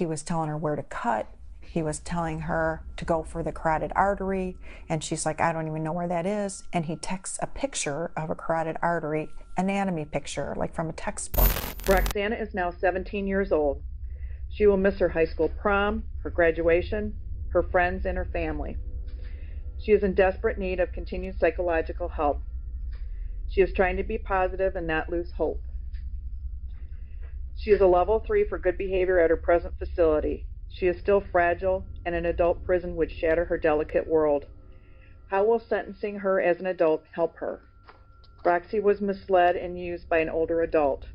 he was telling her where to cut. He was telling her to go for the carotid artery, and she's like, I don't even know where that is. And he texts a picture of a carotid artery, anatomy picture, like from a textbook. Roksana is now 17 years old. She will miss her high school prom, her graduation, her friends, and her family. She is in desperate need of continued psychological help. She is trying to be positive and not lose hope. She is a level 3 for good behavior at her present facility. She is still fragile, and an adult prison would shatter her delicate world. How will sentencing her as an adult help her? Roxy was misled and used by an older adult.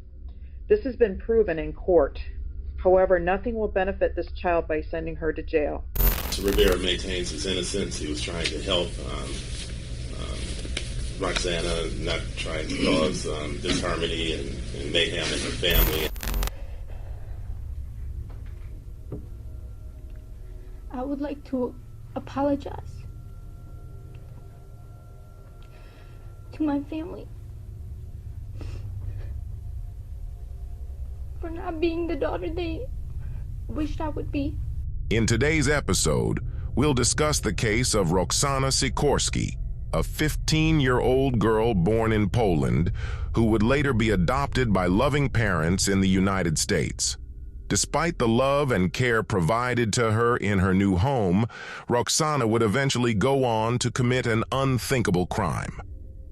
This has been proven in court. However, nothing will benefit this child by sending her to jail. Rivera maintains his innocence. He was trying to help Roksana, not trying to cause disharmony and mayhem in her family. I would like to apologize to my family for not being the daughter they wished I would be. In today's episode, we'll discuss the case of Roksana Sikorski, a 15-year-old girl born in Poland who would later be adopted by loving parents in the United States. Despite the love and care provided to her in her new home, Roksana would eventually go on to commit an unthinkable crime.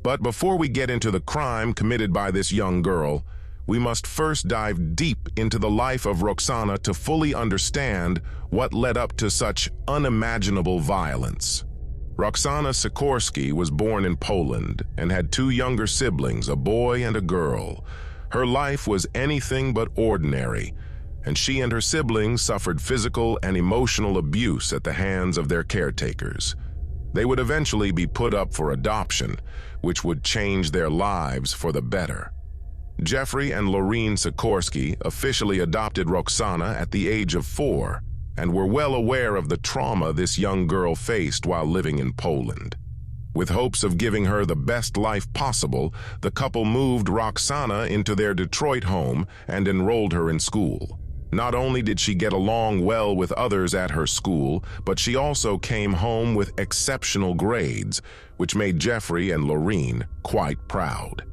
But before we get into the crime committed by this young girl, we must first dive deep into the life of Roksana to fully understand what led up to such unimaginable violence. Roksana Sikorski was born in Poland and had two younger siblings, a boy and a girl. Her life was anything but ordinary, and she and her siblings suffered physical and emotional abuse at the hands of their caretakers. They would eventually be put up for adoption, which would change their lives for the better. Jeffrey and Lorene Sikorski officially adopted Roksana at the age of 4 and were well aware of the trauma this young girl faced while living in Poland. With hopes of giving her the best life possible, the couple moved Roksana into their Detroit home and enrolled her in school. Not only did she get along well with others at her school, but she also came home with exceptional grades, which made Jeffrey and Lorene quite proud.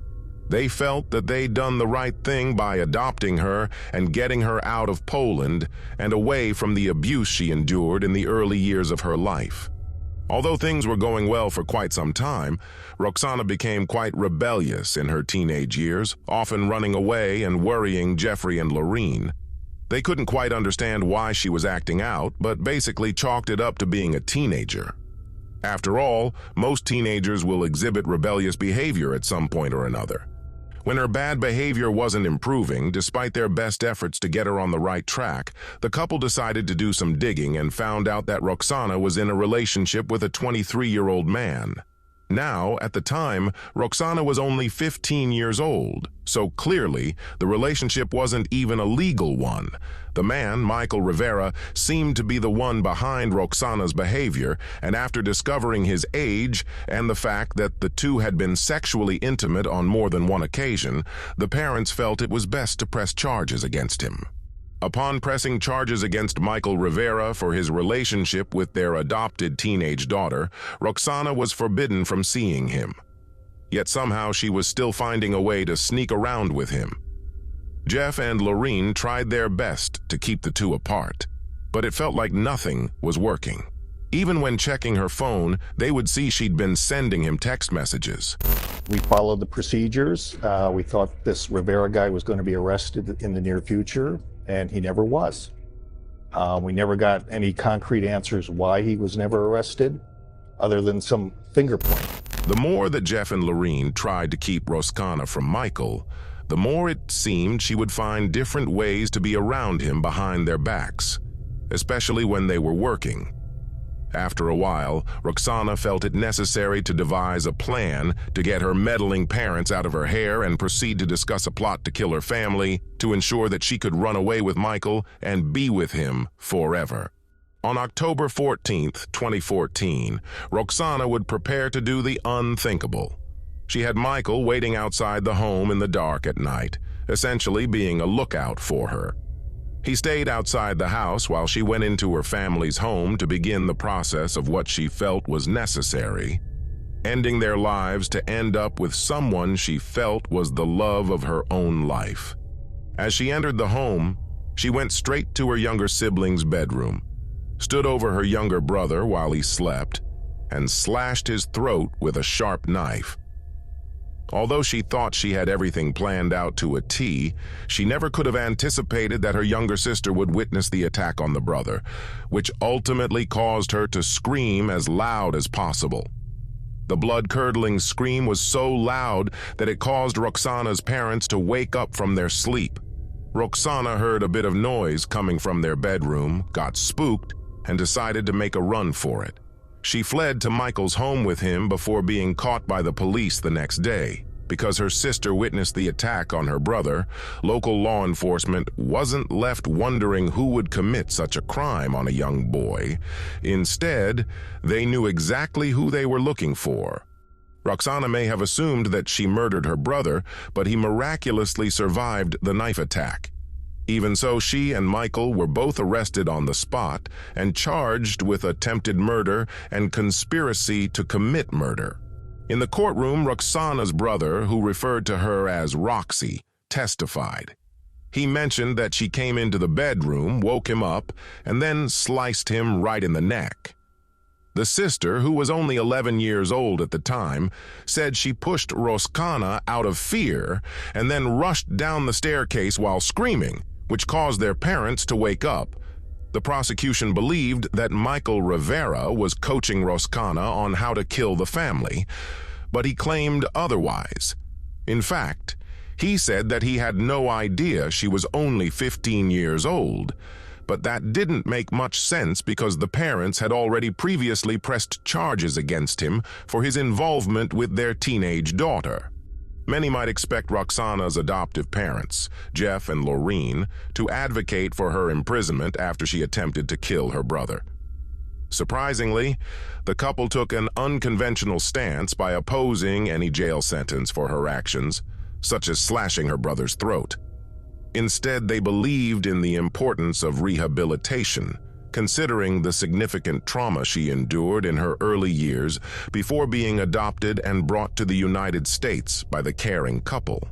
They felt that they'd done the right thing by adopting her and getting her out of Poland and away from the abuse she endured in the early years of her life. Although things were going well for quite some time, Roksana became quite rebellious in her teenage years, often running away and worrying Jeffrey and Lorene. They couldn't quite understand why she was acting out, but basically chalked it up to being a teenager. After all, most teenagers will exhibit rebellious behavior at some point or another. When her bad behavior wasn't improving, despite their best efforts to get her on the right track, the couple decided to do some digging and found out that Roksana was in a relationship with a 23-year-old man. Now, at the time, Roksana was only 15 years old, so clearly the relationship wasn't even a legal one. The man, Michael Rivera, seemed to be the one behind Roksana's behavior, and after discovering his age and the fact that the two had been sexually intimate on more than one occasion, the parents felt it was best to press charges against him. Upon pressing charges against Michael Rivera for his relationship with their adopted teenage daughter, Roksana was forbidden from seeing him. Yet somehow she was still finding a way to sneak around with him. Jeff and Lorene tried their best to keep the two apart, but it felt like nothing was working. Even when checking her phone, they would see she'd been sending him text messages. We followed the procedures. We thought this Rivera guy was going to be arrested in the near future, and he never was. We never got any concrete answers why he was never arrested, other than some finger point. The more that Jeff and Lorene tried to keep Roksana from Michael, the more it seemed she would find different ways to be around him behind their backs, especially when they were working. After a while, Roksana felt it necessary to devise a plan to get her meddling parents out of her hair and proceed to discuss a plot to kill her family to ensure that she could run away with Michael and be with him forever. On October 14th, 2014, Roksana would prepare to do the unthinkable. She had Michael waiting outside the home in the dark at night, essentially being a lookout for her. He stayed outside the house while she went into her family's home to begin the process of what she felt was necessary, ending their lives to end up with someone she felt was the love of her own life. As she entered the home, she went straight to her younger sibling's bedroom, stood over her younger brother while he slept, and slashed his throat with a sharp knife. Although she thought she had everything planned out to a T, she never could have anticipated that her younger sister would witness the attack on the brother, which ultimately caused her to scream as loud as possible. The blood-curdling scream was so loud that it caused Roksana's parents to wake up from their sleep. Roksana heard a bit of noise coming from their bedroom, got spooked, and decided to make a run for it. She fled to Michael's home with him before being caught by the police the next day. Because her sister witnessed the attack on her brother, local law enforcement wasn't left wondering who would commit such a crime on a young boy. Instead, they knew exactly who they were looking for. Roksana may have assumed that she murdered her brother, but he miraculously survived the knife attack. Even so, she and Michael were both arrested on the spot and charged with attempted murder and conspiracy to commit murder. In the courtroom, Roksana's brother, who referred to her as Roxy, testified. He mentioned that she came into the bedroom, woke him up, and then sliced him right in the neck. The sister, who was only 11 years old at the time, said she pushed Roksana out of fear and then rushed down the staircase while screaming, which caused their parents to wake up. The prosecution believed that Michael Rivera was coaching Roksana on how to kill the family, but he claimed otherwise. In fact, he said that he had no idea she was only 15 years old, but that didn't make much sense because the parents had already previously pressed charges against him for his involvement with their teenage daughter. Many might expect Roksana's adoptive parents, Jeff and Laureen, to advocate for her imprisonment after she attempted to kill her brother. Surprisingly, the couple took an unconventional stance by opposing any jail sentence for her actions, such as slashing her brother's throat. Instead, they believed in the importance of rehabilitation, considering the significant trauma she endured in her early years before being adopted and brought to the United States by the caring couple.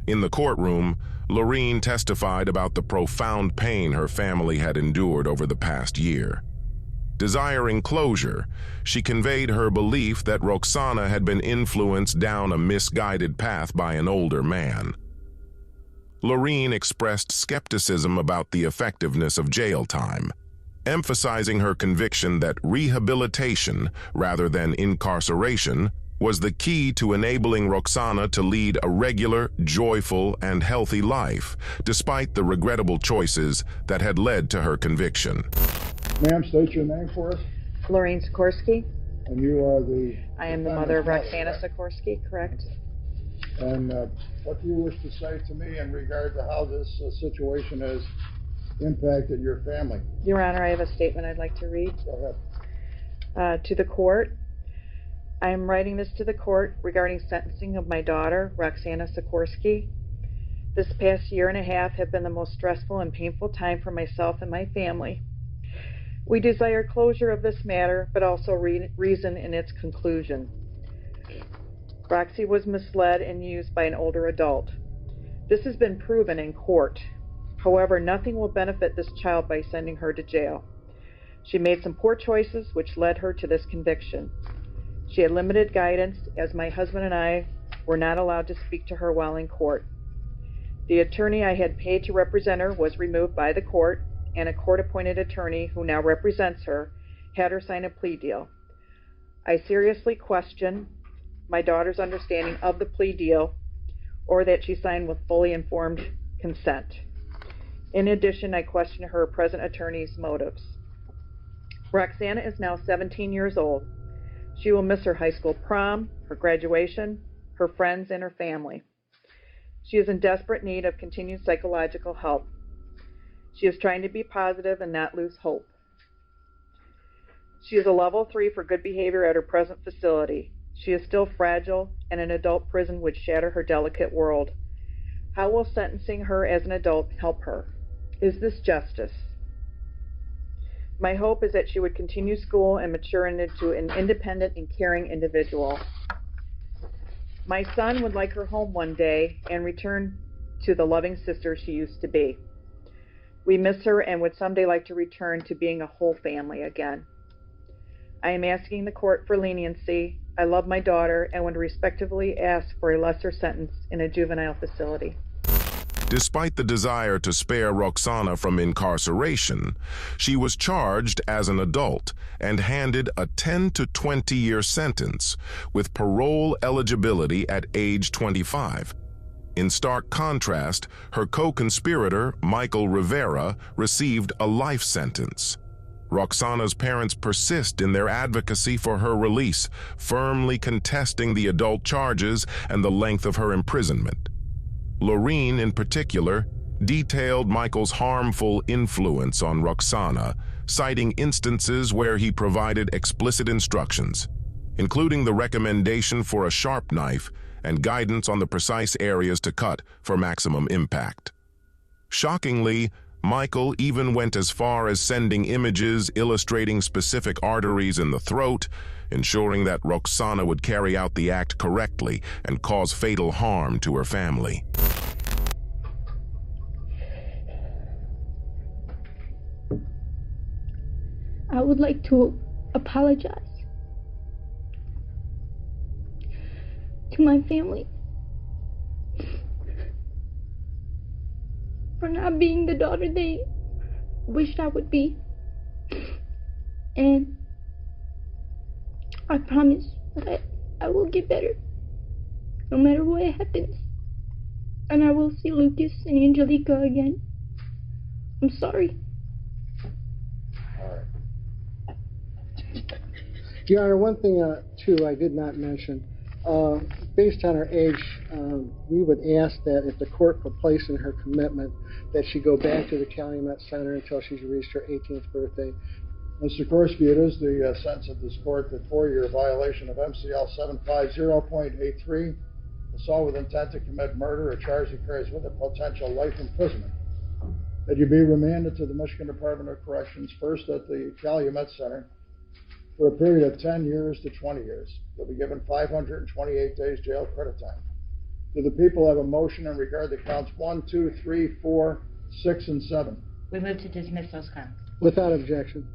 In the courtroom, Laureen testified about the profound pain her family had endured over the past year. Desiring closure, she conveyed her belief that Roksana had been influenced down a misguided path by an older man. Laureen expressed skepticism about the effectiveness of jail time, emphasizing her conviction that rehabilitation, rather than incarceration, was the key to enabling Roksana to lead a regular, joyful, and healthy life, despite the regrettable choices that had led to her conviction. Ma'am, state your name for us. Lorraine Sikorski. And you are the... I am the mother of Roksana Sikorski, correct? And what do you wish to say to me in regard to how this situation has impacted your family? Your Honor, I have a statement I'd like to read. Go ahead. To the court. I am writing this to the court regarding sentencing of my daughter, Roksana Sikorski. This past year and a half have been the most stressful and painful time for myself and my family. We desire closure of this matter, but also reason in its conclusion. Roxy was misled and used by an older adult. This has been proven in court. However, nothing will benefit this child by sending her to jail. She made some poor choices which led her to this conviction. She had limited guidance, as my husband and I were not allowed to speak to her while in court. The attorney I had paid to represent her was removed by the court, and a court-appointed attorney who now represents her had her sign a plea deal. I seriously question my daughter's understanding of the plea deal, or that she signed with fully informed consent. In addition, I question her present attorney's motives. Roksana is now 17 years old. She will miss her high school prom, her graduation, her friends, and her family. She is in desperate need of continued psychological help. She is trying to be positive and not lose hope. She is a level 3 for good behavior at her present facility. She is still fragile, and an adult prison would shatter her delicate world. How will sentencing her as an adult help her? Is this justice? My hope is that she would continue school and mature into an independent and caring individual. My son would like her home one day and return to the loving sister she used to be. We miss her and would someday like to return to being a whole family again. I am asking the court for leniency. I love my daughter and would respectfully ask for a lesser sentence in a juvenile facility. Despite the desire to spare Roksana from incarceration, she was charged as an adult and handed a 10 to 20-year sentence with parole eligibility at age 25. In stark contrast, her co-conspirator, Michael Rivera, received a life sentence. Roksana's parents persist in their advocacy for her release, firmly contesting the adult charges and the length of her imprisonment. Lorene, in particular, detailed Michael's harmful influence on Roksana, citing instances where he provided explicit instructions, including the recommendation for a sharp knife and guidance on the precise areas to cut for maximum impact. Shockingly, Michael even went as far as sending images illustrating specific arteries in the throat, ensuring that Roksana would carry out the act correctly and cause fatal harm to her family. I would like to apologize to my family for not being the daughter they wished I would be. And I promise that I will get better, no matter what happens. And I will see Lucas and Angelica again. I'm sorry. Your Honor, one thing, too, I did not mention. Based on her age, we would ask that if the court would place in her commitment that she go back to the Calumet Center until she's reached her 18th birthday. Ms. Sikorski, it is the sentence of this court that for your violation of MCL 750.83, assault with intent to commit murder, a charge that carries with it potential life imprisonment, that you be remanded to the Michigan Department of Corrections, first at the Calumet Center, for a period of 10 years to 20 years. You'll be given 528 days jail credit time. Do the people have a motion in regard to counts 1, 2, 3, 4, 6, and 7? We move to dismiss those counts. Without objection.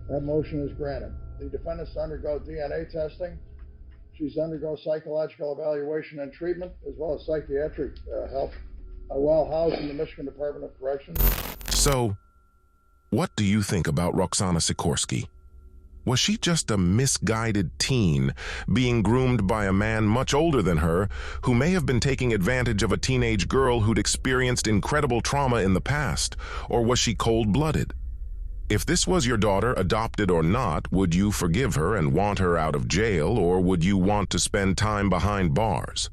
That motion is granted. The defendant's to undergo DNA testing. She's to undergo psychological evaluation and treatment, as well as psychiatric help, while housed in the Michigan Department of Corrections. So, what do you think about Roksana Sikorski? Was she just a misguided teen being groomed by a man much older than her who may have been taking advantage of a teenage girl who'd experienced incredible trauma in the past? Or was she cold-blooded? If this was your daughter, adopted or not, would you forgive her and want her out of jail, or would you want to spend time behind bars?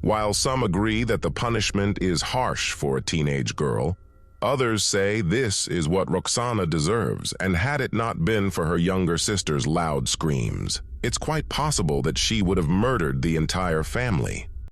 While some agree that the punishment is harsh for a teenage girl, others say this is what Roksana deserves, and had it not been for her younger sister's loud screams, it's quite possible that she would have murdered the entire family.